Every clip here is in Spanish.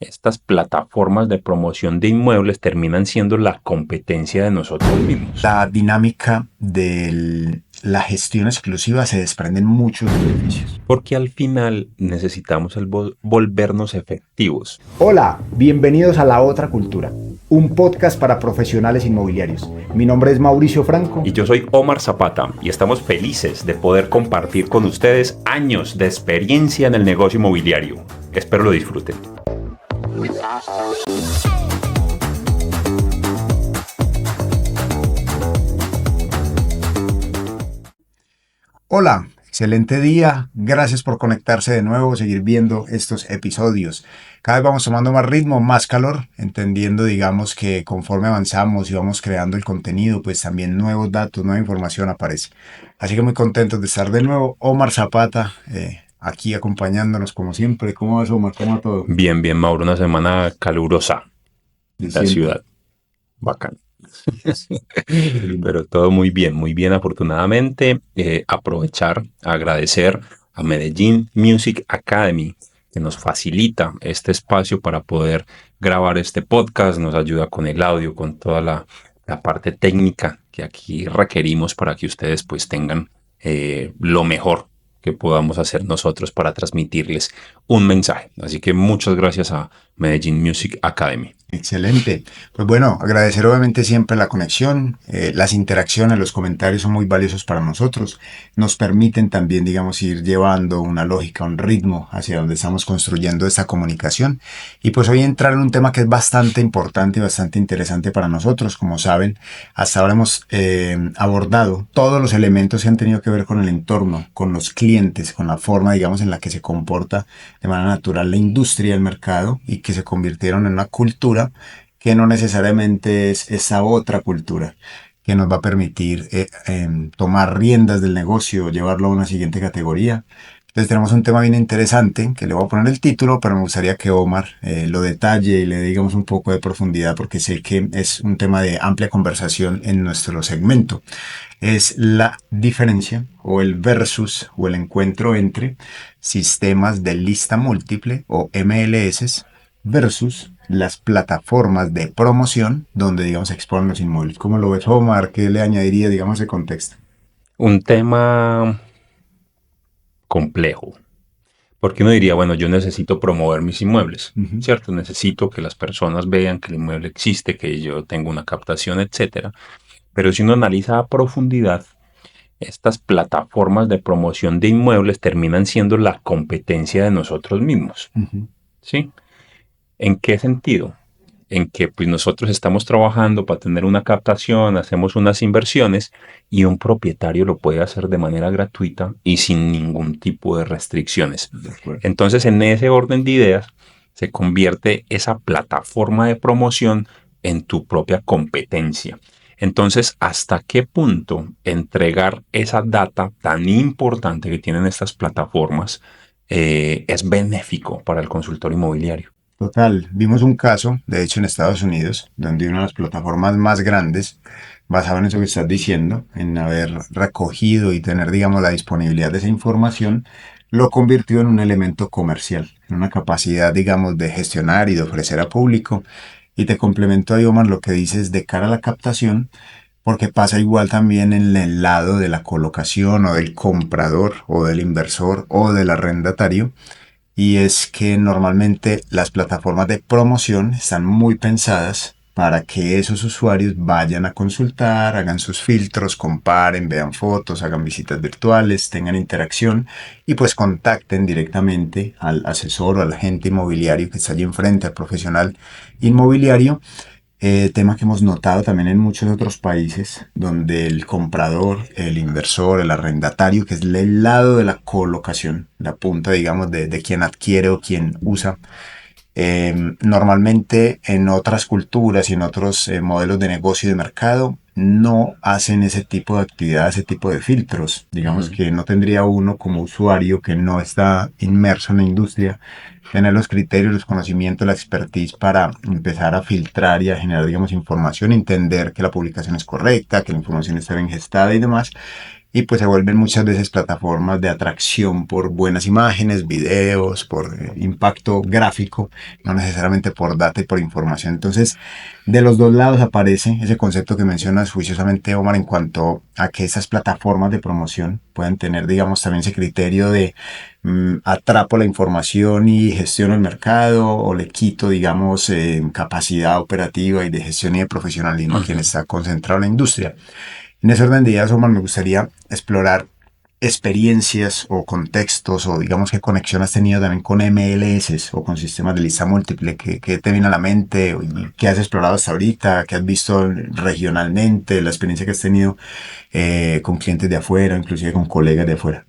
estas plataformas de promoción de inmuebles terminan siendo la competencia de nosotros mismos. La dinámica de la gestión exclusiva se desprenden muchos beneficios. Porque al final necesitamos volvernos efectivos. Hola, bienvenidos a La Otra Cultura, un podcast para profesionales inmobiliarios. Mi nombre es Mauricio Franco. Y yo soy Omar Zapata y estamos felices de poder compartir con ustedes años de experiencia en el negocio inmobiliario. Espero lo disfruten. Hola, excelente día. Gracias por conectarse de nuevo, seguir viendo estos episodios. Cada vez vamos tomando más ritmo, más calor, entendiendo, digamos, que conforme avanzamos y vamos creando el contenido, pues también nuevos datos, nueva información aparece. Así que muy contentos de estar de nuevo. Omar Zapata, aquí acompañándonos como siempre. ¿Cómo vas, Omar? ¿Cómo va todo? Bien, Mauro, una semana calurosa en la ciudad. Bacán. Pero todo muy bien afortunadamente. Aprovechar, agradecer a Medellín Music Academy, que nos facilita este espacio para poder grabar este podcast, nos ayuda con el audio, con toda la parte técnica que aquí requerimos para que ustedes pues tengan lo mejor que podamos hacer nosotros para transmitirles un mensaje. Así que muchas gracias a Medellín Music Academy. Excelente. Pues bueno, agradecer obviamente siempre la conexión, las interacciones, los comentarios son muy valiosos para nosotros. Nos permiten también, digamos, ir llevando una lógica, un ritmo hacia donde estamos construyendo esta comunicación. Y pues hoy entrar en un tema que es bastante importante y bastante interesante para nosotros. Como saben, hasta ahora hemos abordado todos los elementos que han tenido que ver con el entorno, con los clientes, con la forma, digamos, en la que se comporta de manera natural la industria, el mercado, y que se convirtieron en una cultura que no necesariamente es esa otra cultura que nos va a permitir tomar riendas del negocio, llevarlo a una siguiente categoría. Entonces tenemos un tema bien interesante que le voy a poner el título, pero me gustaría que Omar lo detalle y le digamos un poco de profundidad porque sé que es un tema de amplia conversación en nuestro segmento. Es la diferencia o el versus o el encuentro entre sistemas de lista múltiple o MLS versus las plataformas de promoción donde, digamos, se exponen los inmuebles. ¿Cómo lo ves, Omar? ¿Qué le añadiría, digamos, de contexto? Un tema complejo, porque uno diría, bueno, yo necesito promover mis inmuebles, ¿cierto? Necesito que las personas vean que el inmueble existe, que yo tengo una captación, etcétera. Pero si uno analiza a profundidad, estas plataformas de promoción de inmuebles terminan siendo la competencia de nosotros mismos, ¿sí? ¿En qué sentido? En que pues nosotros estamos trabajando para tener una captación, hacemos unas inversiones y un propietario lo puede hacer de manera gratuita y sin ningún tipo de restricciones. Entonces, en ese orden de ideas, se convierte esa plataforma de promoción en tu propia competencia. Entonces, ¿hasta qué punto entregar esa data tan importante que tienen estas plataformas es benéfico para el consultor inmobiliario? Total, vimos un caso, de hecho en Estados Unidos, donde una de las plataformas más grandes, basado en eso que estás diciendo, en haber recogido y tener, digamos, la disponibilidad de esa información, lo convirtió en un elemento comercial, en una capacidad, digamos, de gestionar y de ofrecer a público. Y te complemento ahí, Omar, lo que dices de cara a la captación, porque pasa igual también en el lado de la colocación o del comprador o del inversor o del arrendatario y es que normalmente las plataformas de promoción están muy pensadas para que esos usuarios vayan a consultar, hagan sus filtros, comparen, vean fotos, hagan visitas virtuales, tengan interacción y pues contacten directamente al asesor o al agente inmobiliario que está allí enfrente, al profesional inmobiliario, tema que hemos notado también en muchos otros países, donde el comprador, el inversor, el arrendatario, que es el lado de la colocación, la punta, digamos, de quien adquiere o quien usa, normalmente en otras culturas y en otros modelos de negocio y de mercado no hacen ese tipo de actividad, ese tipo de filtros. Digamos que no tendría uno como usuario que no está inmerso en la industria tener los criterios, los conocimientos, la expertise para empezar a filtrar y a generar, digamos, información, entender que la publicación es correcta, que la información está bien gestada y demás. y pues se vuelven muchas veces plataformas de atracción por buenas imágenes, videos, por impacto gráfico, no necesariamente por data y por información. Entonces, de los dos lados aparece ese concepto que mencionas juiciosamente, Omar, en cuanto a que esas plataformas de promoción puedan tener, digamos, también ese criterio de atrapo la información y gestiono el mercado o le quito, digamos, capacidad operativa y de gestión y de profesionalismo a quien Ujú. está concentrado en la industria. En ese orden de ideas, Omar, me gustaría explorar experiencias o contextos o digamos qué conexión has tenido también con MLS o con sistemas de lista múltiple. ¿Qué te viene a la mente? ¿Qué has explorado hasta ahorita? ¿Qué has visto regionalmente? La experiencia que has tenido con clientes de afuera, inclusive con colegas de afuera.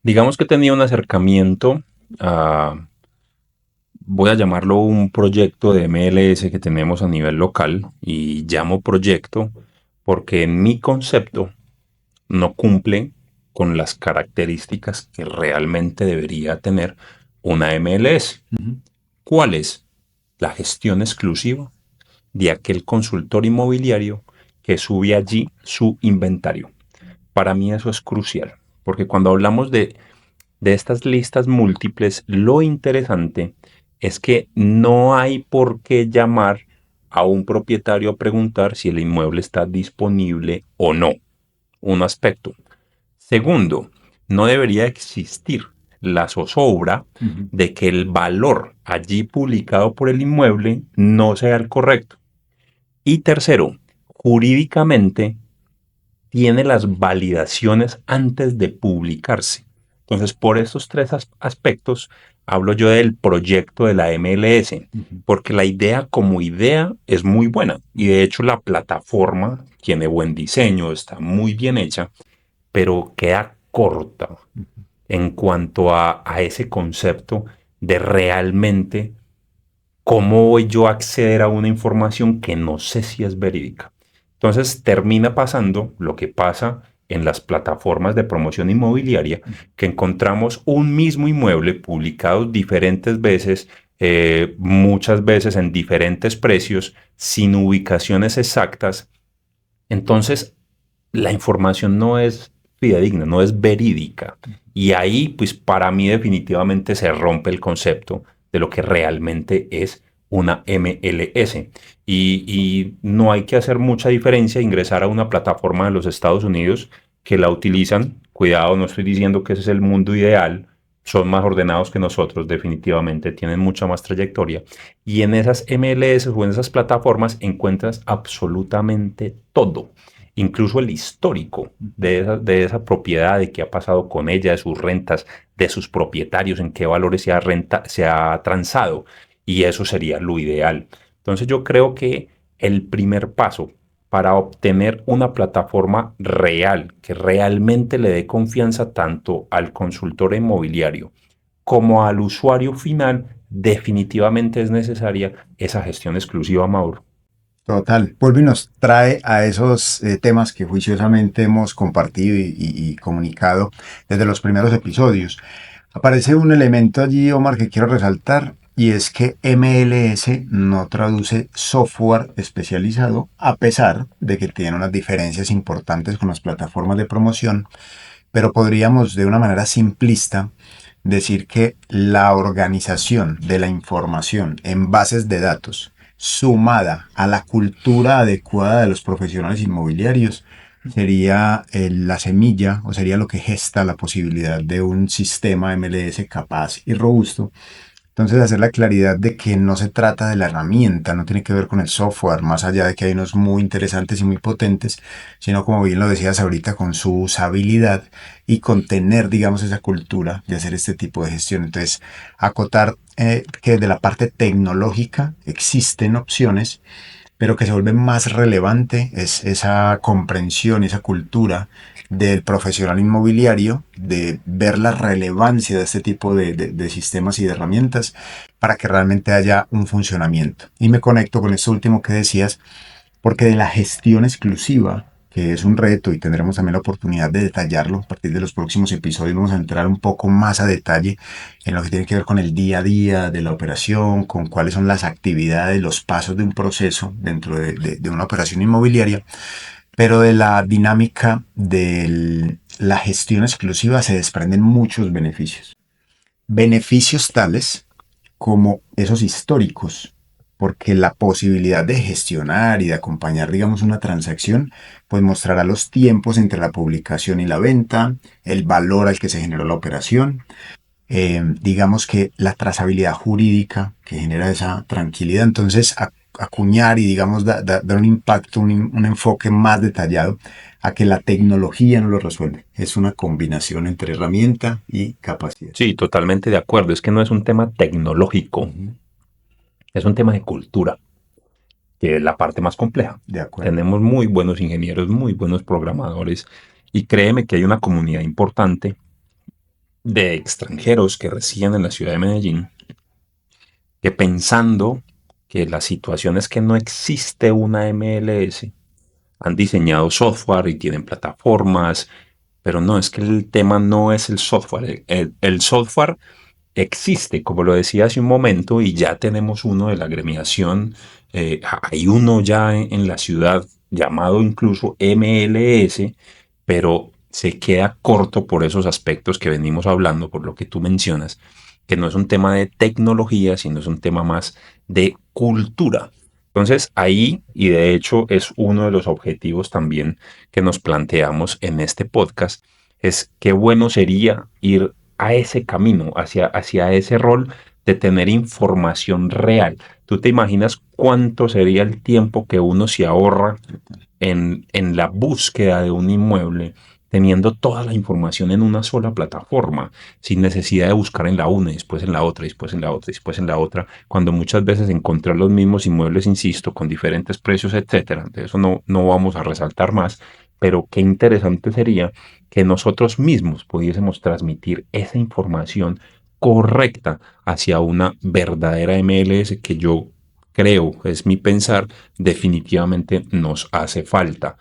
Digamos que tenía un acercamiento a, voy a llamarlo un proyecto de MLS que tenemos a nivel local y llamo proyecto porque en mi concepto no cumple con las características que realmente debería tener una MLS. Ujú. ¿Cuál es? La gestión exclusiva de aquel consultor inmobiliario que sube allí su inventario. Para mí eso es crucial, porque cuando hablamos de estas listas múltiples, lo interesante es que no hay por qué llamar a un propietario a preguntar si el inmueble está disponible o no. Un aspecto. Segundo, no debería existir la zozobra Ujú. de que el valor allí publicado por el inmueble no sea el correcto. Y tercero, jurídicamente tiene las validaciones antes de publicarse. Entonces, por estos tres aspectos, hablo yo del proyecto de la MLS, Ujú. porque la idea como idea es muy buena y de hecho la plataforma tiene buen diseño, está muy bien hecha, pero queda corta en cuanto a ese concepto de realmente cómo voy yo a acceder a una información que no sé si es verídica. Entonces termina pasando lo que pasa en las plataformas de promoción inmobiliaria, que encontramos un mismo inmueble publicado diferentes veces, muchas veces en diferentes precios, sin ubicaciones exactas. Entonces la información no es fidedigna, no es verídica. Y ahí, pues para mí definitivamente se rompe el concepto de lo que realmente es una MLS. Y no hay que hacer mucha diferencia ingresar a una plataforma de los Estados Unidos que la utilizan. Cuidado, no estoy diciendo que ese es el mundo ideal. Son más ordenados que nosotros, definitivamente, tienen mucha más trayectoria. Y en esas MLS o en esas plataformas encuentras absolutamente todo, incluso el histórico de esa propiedad, de qué ha pasado con ella, de sus rentas, de sus propietarios, en qué valores se ha transado. Y eso sería lo ideal. Entonces yo creo que el primer paso para obtener una plataforma real, que realmente le dé confianza tanto al consultor inmobiliario como al usuario final, definitivamente es necesaria esa gestión exclusiva, Mauro. Total. Vuelve y nos trae a esos temas que juiciosamente hemos compartido y comunicado desde los primeros episodios. Aparece un elemento allí, Omar, que quiero resaltar, y es que MLS no traduce software especializado, a pesar de que tiene unas diferencias importantes con las plataformas de promoción, pero podríamos de una manera simplista decir que la organización de la información en bases de datos, sumada a la cultura adecuada de los profesionales inmobiliarios, sería la semilla o sería lo que gesta la posibilidad de un sistema MLS capaz y robusto. Entonces, hacer la claridad de que no se trata de la herramienta, no tiene que ver con el software, más allá de que hay unos muy interesantes y muy potentes, sino como bien lo decías ahorita, con su usabilidad y con tener, digamos, esa cultura de hacer este tipo de gestión. Entonces, acotar que de la parte tecnológica existen opciones, pero que se vuelve más relevante es esa comprensión, esa cultura del profesional inmobiliario, de ver la relevancia de este tipo de sistemas y de herramientas para que realmente haya un funcionamiento. Y me conecto con esto último que decías, porque de la gestión exclusiva, que es un reto y tendremos también la oportunidad de detallarlo a partir de los próximos episodios, vamos a entrar un poco más a detalle en lo que tiene que ver con el día a día de la operación, con cuáles son las actividades, los pasos de un proceso dentro de una operación inmobiliaria, pero de la dinámica del la gestión exclusiva se desprenden muchos beneficios. Beneficios tales como esos históricos, porque la posibilidad de gestionar y de acompañar, digamos, una transacción, pues mostrará los tiempos entre la publicación y la venta, el valor al que se generó la operación, digamos que la trazabilidad jurídica que genera esa tranquilidad. Entonces, acuñar y, digamos, dar un impacto, un enfoque más detallado a que la tecnología no lo resuelve. Es una combinación entre herramienta y capacidad. Sí, totalmente de acuerdo. Es que no es un tema tecnológico, es un tema de cultura, que es la parte más compleja. De acuerdo. Tenemos muy buenos ingenieros, muy buenos programadores, y créeme que hay una comunidad importante de extranjeros que residen en la ciudad de Medellín, que pensando que la situación es que no existe una MLS, han diseñado software y tienen plataformas, pero no, es que el tema no es el software. El software existe, como lo decía hace un momento, y ya tenemos uno de la agremiación. Hay uno ya en la ciudad llamado incluso MLS, pero se queda corto por esos aspectos que venimos hablando, por lo que tú mencionas, que no es un tema de tecnología, sino es un tema más de cultura. Entonces ahí, y de hecho es uno de los objetivos también que nos planteamos en este podcast, es qué bueno sería ir a ese camino, hacia ese rol de tener información real. ¿Tú te imaginas cuánto sería el tiempo que uno se ahorra en la búsqueda de un inmueble, teniendo toda la información en una sola plataforma, sin necesidad de buscar en la una, y después en la otra, y después en la otra, y después en la otra, cuando muchas veces encontrar los mismos inmuebles, insisto, con diferentes precios, etcétera? De eso no vamos a resaltar más, pero qué interesante sería que nosotros mismos pudiésemos transmitir esa información correcta hacia una verdadera MLS, que yo creo, es mi pensar, definitivamente nos hace falta.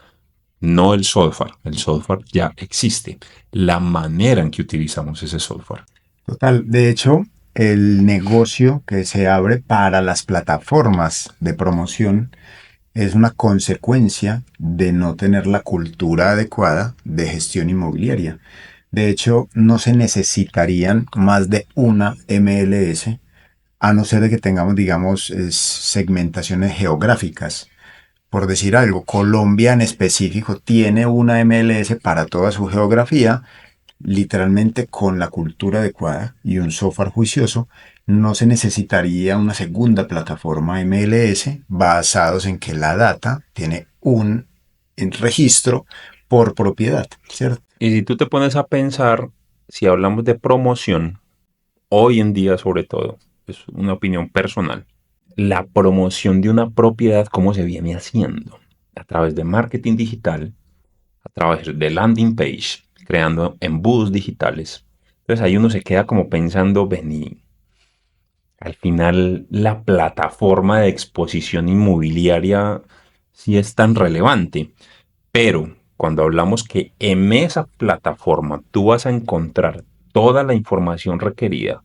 No el software ya existe, la manera en que utilizamos ese software. Total, de hecho, el negocio que se abre para las plataformas de promoción es una consecuencia de no tener la cultura adecuada de gestión inmobiliaria. De hecho, no se necesitarían más de una MLS, a no ser de que tengamos, digamos, segmentaciones geográficas. Por decir algo, Colombia en específico tiene una MLS para toda su geografía, literalmente con la cultura adecuada y un software juicioso. No se necesitaría una segunda plataforma MLS basados en que la data tiene un registro por propiedad, ¿cierto? Y si tú te pones a pensar, si hablamos de promoción, hoy en día sobre todo, es una opinión personal, la promoción de una propiedad, ¿cómo se viene haciendo? A través de marketing digital, a través de landing page, creando embudos digitales. Entonces ahí uno se queda como pensando, vení, al final la plataforma de exposición inmobiliaria sí es tan relevante, pero cuando hablamos que en esa plataforma tú vas a encontrar toda la información requerida,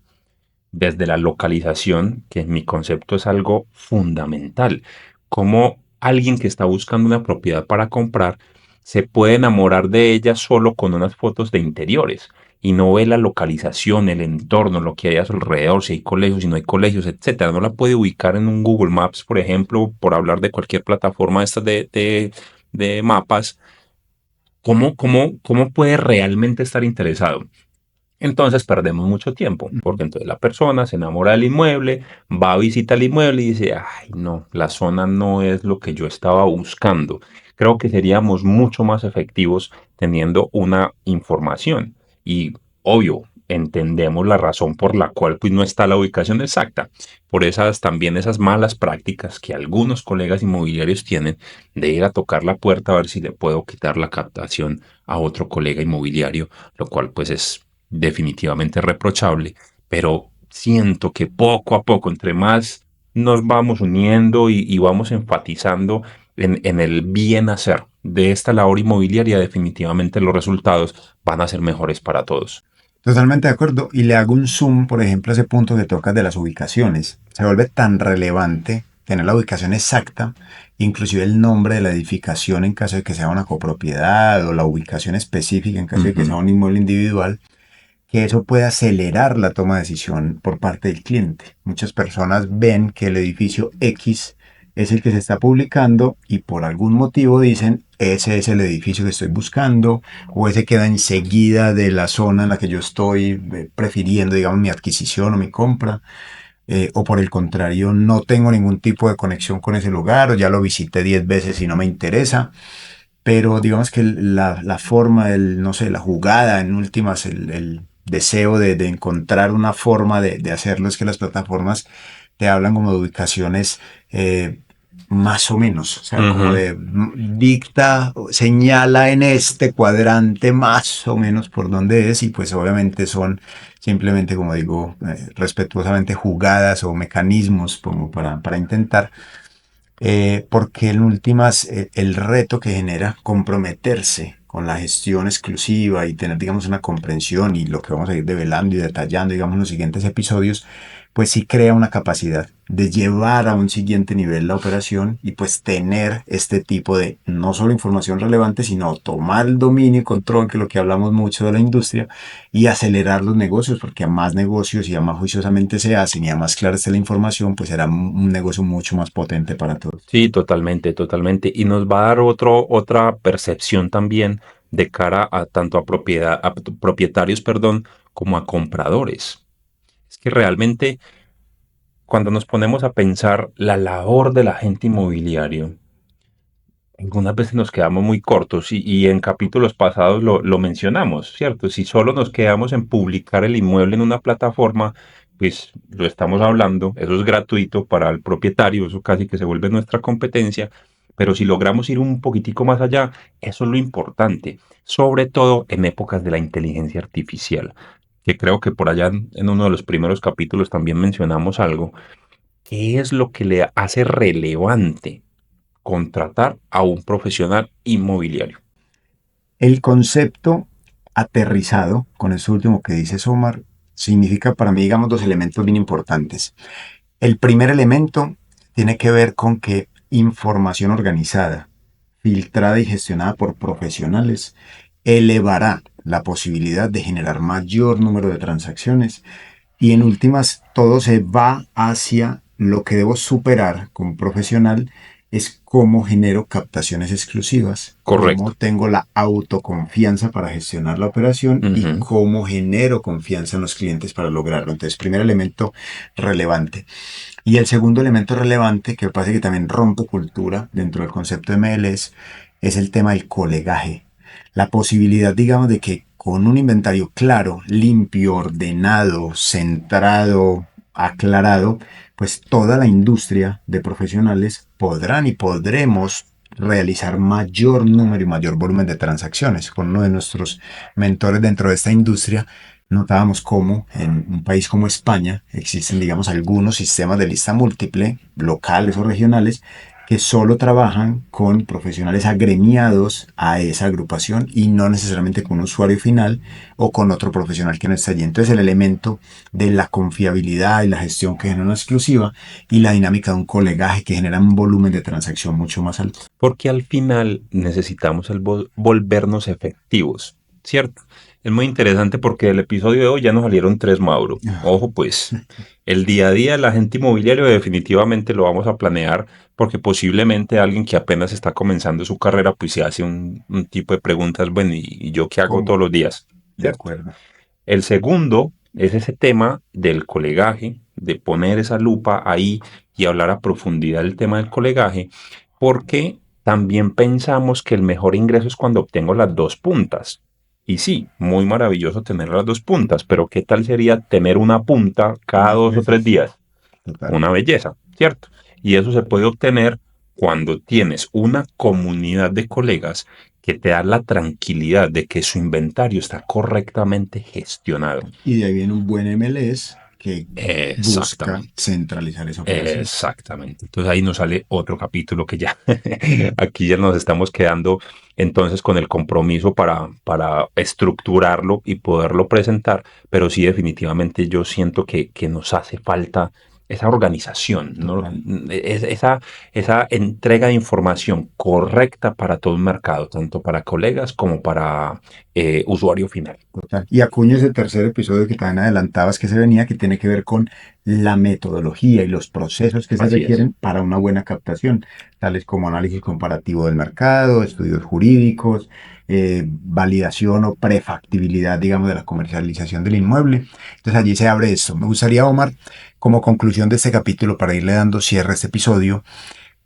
desde la localización, que en mi concepto es algo fundamental. Como alguien que está buscando una propiedad para comprar se puede enamorar de ella solo con unas fotos de interiores y no ve la localización, el entorno, lo que hay a su alrededor, si hay colegios, si no hay colegios, etcétera. No la puede ubicar en un Google Maps, por ejemplo, por hablar de cualquier plataforma esta de mapas. ¿Cómo puede realmente estar interesado? Entonces perdemos mucho tiempo, porque entonces la persona se enamora del inmueble, va a visitar el inmueble y dice, ay, no, la zona no es lo que yo estaba buscando. Creo que seríamos mucho más efectivos teniendo una información. Y obvio, entendemos la razón por la cual pues, no está la ubicación exacta. Por esas también esas malas prácticas que algunos colegas inmobiliarios tienen de ir a tocar la puerta a ver si le puedo quitar la captación a otro colega inmobiliario, lo cual pues es definitivamente reprochable, pero siento que poco a poco, entre más nos vamos uniendo y vamos enfatizando en el bien hacer de esta labor inmobiliaria, definitivamente los resultados van a ser mejores para todos. Totalmente de acuerdo. Y le hago un zoom, por ejemplo, a ese punto que tocas de las ubicaciones. Se vuelve tan relevante tener la ubicación exacta, inclusive el nombre de la edificación en caso de que sea una copropiedad o la ubicación específica en caso de que sea Ujú. un inmueble individual, que eso puede acelerar la toma de decisión por parte del cliente. Muchas personas ven que el edificio X es el que se está publicando y por algún motivo dicen, ese es el edificio que estoy buscando, o ese queda enseguida de la zona en la que yo estoy prefiriendo, digamos, mi adquisición o mi compra. O por el contrario, no tengo ningún tipo de conexión con ese lugar, o ya lo visité 10 veces y no me interesa. Pero digamos que la forma, no sé, la jugada, en últimas, el deseo de encontrar una forma de hacerlo es que las plataformas te hablan como de ubicaciones más o menos, o sea, como Ujú. de dicta, señala en este cuadrante más o menos por dónde es y pues obviamente son simplemente, como digo, respetuosamente jugadas o mecanismos como para intentar porque en últimas el reto que genera comprometerse con la gestión exclusiva y tener, digamos, una comprensión y lo que vamos a ir develando y detallando, digamos, en los siguientes episodios, pues sí crea una capacidad de llevar a un siguiente nivel la operación y pues tener este tipo de no solo información relevante, sino tomar el dominio y control, que es lo que hablamos mucho de la industria, y acelerar los negocios, porque a más negocios y a más juiciosamente se hacen y a más clara esté la información, pues será un negocio mucho más potente para todos. Sí, totalmente, totalmente. Y nos va a dar otra percepción también de cara a tanto a propietarios, perdón, como a compradores. Es que realmente cuando nos ponemos a pensar la labor del agente inmobiliario, algunas veces nos quedamos muy cortos y en capítulos pasados lo mencionamos, ¿cierto? Si solo nos quedamos en publicar el inmueble en una plataforma, pues lo estamos hablando, eso es gratuito para el propietario, eso casi que se vuelve nuestra competencia, pero si logramos ir un poquitico más allá, eso es lo importante, sobre todo en épocas de la inteligencia artificial, que creo que por allá en uno de los primeros capítulos también mencionamos algo. ¿Qué es lo que le hace relevante contratar a un profesional inmobiliario? El concepto aterrizado, con eso último que dice Omar, significa para mí, digamos, dos elementos bien importantes. El primer elemento tiene que ver con que información organizada, filtrada y gestionada por profesionales elevará la posibilidad de generar mayor número de transacciones y en últimas todo se va hacia lo que debo superar como profesional es cómo genero captaciones exclusivas, cómo Correcto. tengo la autoconfianza para gestionar la operación y Ujú. cómo genero confianza en los clientes para lograrlo. Entonces, primer elemento relevante. Y el segundo elemento relevante, que parece que también rompe cultura dentro del concepto de MLS, es el tema del colegaje. La posibilidad, digamos, de que con un inventario claro, limpio, ordenado, centrado, aclarado, pues toda la industria de profesionales podrán y podremos realizar mayor número y mayor volumen de transacciones. Con uno de nuestros mentores dentro de esta industria, notábamos cómo en un país como España existen, digamos, algunos sistemas de lista múltiple, locales o regionales, que solo trabajan con profesionales agremiados a esa agrupación y no necesariamente con un usuario final o con otro profesional que no está allí. Entonces el elemento de la confiabilidad y la gestión que genera una exclusiva y la dinámica de un colegaje que genera un volumen de transacción mucho más alto. Porque al final necesitamos volvernos efectivos, ¿cierto? Es muy interesante porque el episodio de hoy ya nos salieron tres, Mauro. Ojo, pues, el día a día del agente inmobiliario definitivamente lo vamos a planear porque posiblemente alguien que apenas está comenzando su carrera, pues se hace un tipo de preguntas, bueno, ¿y yo qué hago todos ¿Cómo? los días? De ¿Cierto? acuerdo. El segundo es ese tema del colegaje, de poner esa lupa ahí y hablar a profundidad del tema del colegaje, porque también pensamos que el mejor ingreso es cuando obtengo las dos puntas. Y sí, muy maravilloso tener las dos puntas, pero ¿qué tal sería tener una punta cada Más 2 o 3 veces. días? Total. Una belleza, ¿cierto? Y eso se puede obtener cuando tienes una comunidad de colegas que te da la tranquilidad de que su inventario está correctamente gestionado. Y de ahí viene un buen MLS que busca Exactamente. centralizar esa operación. Exactamente. Entonces ahí nos sale otro capítulo que ya aquí ya nos estamos quedando entonces con el compromiso para estructurarlo y poderlo presentar, pero sí definitivamente yo siento que nos hace falta esa organización, ¿no? Total. Esa entrega de información correcta para todo el mercado, tanto para colegas como para usuario final. Total. Y acuño ese tercer episodio que también adelantabas que se venía, que tiene que ver con la metodología y los procesos que se Así es. requieren para una buena captación, tales como análisis comparativo del mercado, estudios jurídicos, validación o prefactibilidad, digamos, de la comercialización del inmueble. Entonces allí se abre esto. Me gustaría, Omar, como conclusión de este capítulo, para irle dando cierre a este episodio,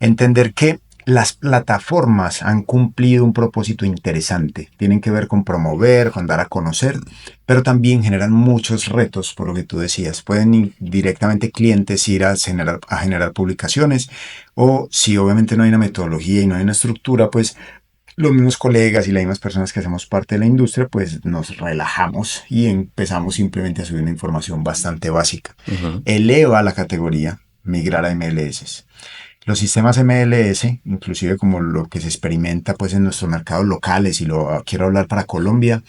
entender que las plataformas han cumplido un propósito interesante. Tienen que ver con promover, con dar a conocer, pero también generan muchos retos, por lo que tú decías. Pueden directamente clientes ir a generar publicaciones, o si obviamente no hay una metodología y no hay una estructura, pues los mismos colegas y las mismas personas que hacemos parte de la industria, pues nos relajamos y empezamos simplemente a subir una información bastante básica. Ujú. Eleva la categoría migrar a MLS. Los sistemas MLS, inclusive como lo que se experimenta pues en nuestros mercados locales, y lo quiero hablar para Colombia,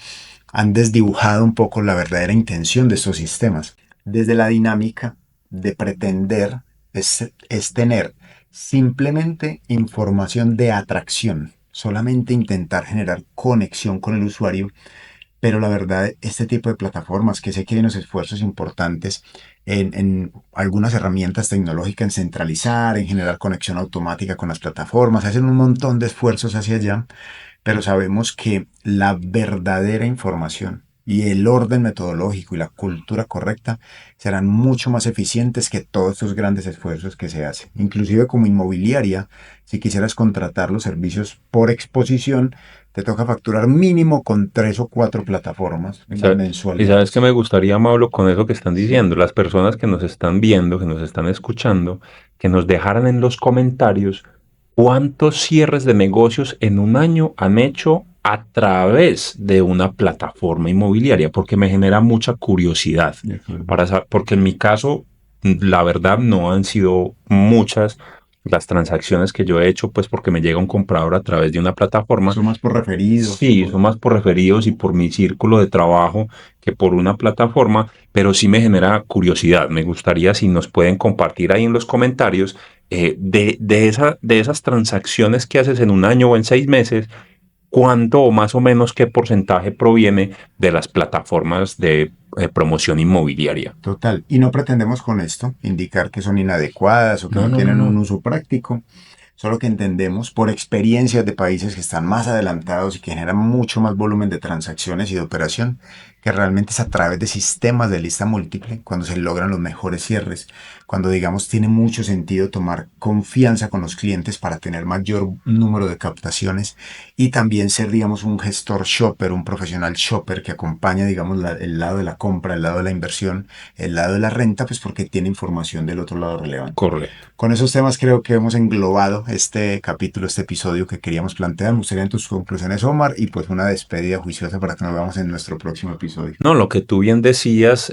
han desdibujado un poco la verdadera intención de estos sistemas. Desde la dinámica de pretender es tener simplemente información de atracción, solamente intentar generar conexión con el usuario, pero la verdad, este tipo de plataformas, que sé que hay unos esfuerzos importantes en algunas herramientas tecnológicas, en centralizar, en generar conexión automática con las plataformas, hacen un montón de esfuerzos hacia allá, pero sabemos que la verdadera información y el orden metodológico y la cultura correcta serán mucho más eficientes que todos estos grandes esfuerzos que se hacen. Inclusive como inmobiliaria, si quisieras contratar los servicios por exposición, te toca facturar mínimo con 3 o 4 plataformas Y en las y sabes que mensualidades. me gustaría, Mauro, con eso que están Sí, diciendo, las personas que nos están viendo, que nos están escuchando, que nos dejaran en los comentarios cuántos cierres de negocios en un año han hecho a través de una plataforma inmobiliaria, porque me genera mucha curiosidad. de acuerdo. Porque en mi caso, la verdad, no han sido muchas las transacciones que yo he hecho, pues porque me llega un comprador a través de una plataforma. Son más por referidos, Sí, son más por referidos y por mi círculo de trabajo que por una plataforma, pero sí me genera curiosidad. Me gustaría si nos pueden compartir ahí en los comentarios de esas transacciones que haces en un año o en 6 meses, cuánto o más o menos qué porcentaje proviene de las plataformas de promoción inmobiliaria. total. Y no pretendemos con esto indicar que son inadecuadas o que No, no no, no, tienen un no. uso práctico. Solo que entendemos por experiencias de países que están más adelantados y que generan mucho más volumen de transacciones y de operación, que realmente es a través de sistemas de lista múltiple cuando se logran los mejores cierres, cuando digamos tiene mucho sentido tomar confianza con los clientes para tener mayor número de captaciones, y también ser digamos un gestor shopper, un profesional shopper que acompaña digamos el lado de la compra, el lado de la inversión, el lado de la renta, pues porque tiene información del otro lado relevante. Correcto. Con esos temas creo que hemos englobado este capítulo, este episodio que queríamos plantear. Me gustaría en tus conclusiones, Omar, y pues una despedida juiciosa para que nos veamos en nuestro próximo episodio. No, lo que tú bien decías,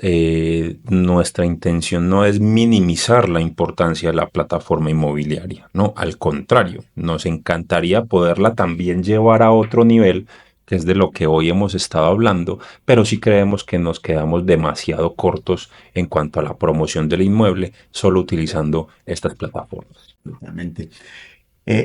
nuestra intención no es minimizar la importancia de la plataforma inmobiliaria, no, al contrario, nos encantaría poderla también llevar a otro nivel, que es de lo que hoy hemos estado hablando, pero sí creemos que nos quedamos demasiado cortos en cuanto a la promoción del inmueble, solo utilizando estas plataformas. Totalmente.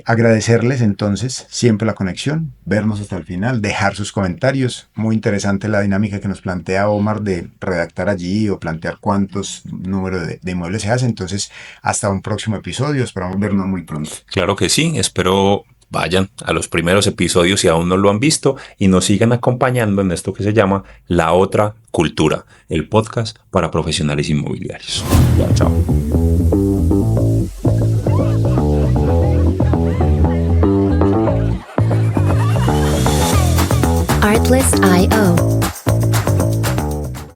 Agradecerles entonces siempre la conexión, vernos hasta el final, dejar sus comentarios. Muy interesante la dinámica que nos plantea Omar de redactar allí o plantear cuántos números de inmuebles se hace. Entonces, hasta un próximo episodio. Esperamos vernos muy pronto. Claro que sí, espero vayan a los primeros episodios si aún no lo han visto y nos sigan acompañando en esto que se llama La Otra Cultura, el podcast para profesionales inmobiliarios. Chao, chao. Artlist.io